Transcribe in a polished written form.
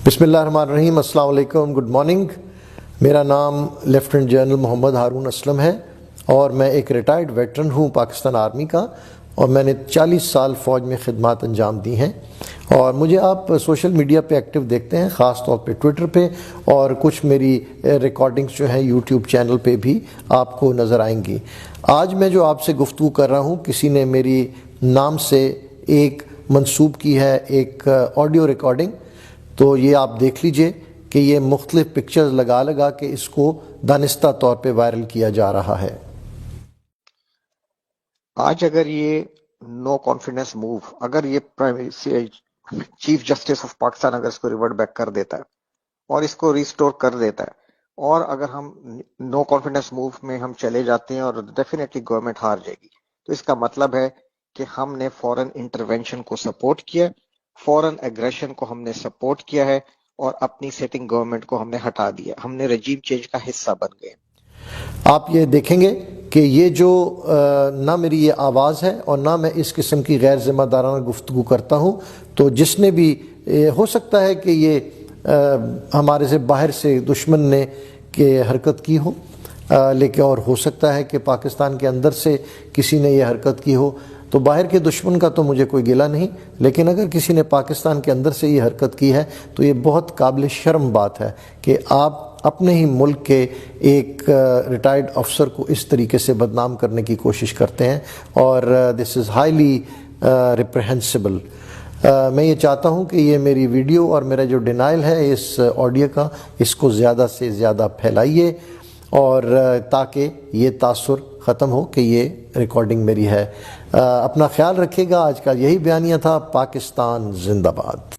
بسم اللہ الرحمن الرحیم۔ السلام علیکم، گڈ مارننگ۔ میرا نام لیفٹیننٹ جنرل محمد ہارون اسلم ہے اور میں ایک ریٹائرڈ ویٹرن ہوں پاکستان آرمی کا، اور میں نے 40 سال فوج میں خدمات انجام دی ہیں۔ اور مجھے آپ سوشل میڈیا پہ ایکٹیو دیکھتے ہیں، خاص طور پہ ٹویٹر پہ، اور کچھ میری ریکارڈنگز جو ہیں یوٹیوب چینل پہ بھی آپ کو نظر آئیں گی۔ آج میں جو آپ سے گفتگو کر رہا ہوں، کسی نے میری نام سے ایک منسوب کی ہے ایک آڈیو ریکارڈنگ، تو یہ آپ دیکھ لیجئے کہ یہ مختلف پکچرز لگا کے اس کو دانستہ طور پہ وائرل کیا جا رہا ہے۔ آج اگر یہ نو کانفیڈنس موو، اگر یہ چیف جسٹس آف پاکستان اگر اس کو ریورٹ بیک کر دیتا ہے اور اس کو ریسٹور کر دیتا ہے، اور اگر ہم نو کانفیڈنس موو میں ہم چلے جاتے ہیں اور ڈیفینیٹلی گورنمنٹ ہار جائے گی، تو اس کا مطلب ہے کہ ہم نے فورن انٹرونشن کو سپورٹ کیا، فورن ایگریشن کو ہم نے سپورٹ کیا ہے، اور اپنی سیٹنگ گورنمنٹ کو ہم نے ہٹا دیا، ہم نے رجیم چینج کا حصہ بن گئے۔ آپ یہ دیکھیں گے کہ یہ جو نہ میری یہ آواز ہے اور نہ میں اس قسم کی غیر ذمہ دارانہ گفتگو کرتا ہوں، تو جس نے بھی ہو سکتا ہے کہ یہ ہمارے سے باہر سے دشمن نے کہ حرکت کی ہو، لیکن اور ہو سکتا ہے کہ پاکستان کے اندر سے کسی نے یہ حرکت کی ہو، تو باہر کے دشمن کا تو مجھے کوئی گلہ نہیں، لیکن اگر کسی نے پاکستان کے اندر سے یہ حرکت کی ہے تو یہ بہت قابل شرم بات ہے کہ آپ اپنے ہی ملک کے ایک ریٹائرڈ افسر کو اس طریقے سے بدنام کرنے کی کوشش کرتے ہیں، اور دس از ہائیلی ریپریہنسبل۔ میں یہ چاہتا ہوں کہ یہ میری ویڈیو اور میرا جو ڈینائل ہے اس آڈیو کا، اس کو زیادہ سے زیادہ پھیلائیے، اور تاکہ یہ تاثر ختم ہو کہ یہ ریکارڈنگ میری ہے۔ اپنا خیال رکھیے گا۔ آج کا یہی بیانیہ تھا۔ پاکستان زندہ باد۔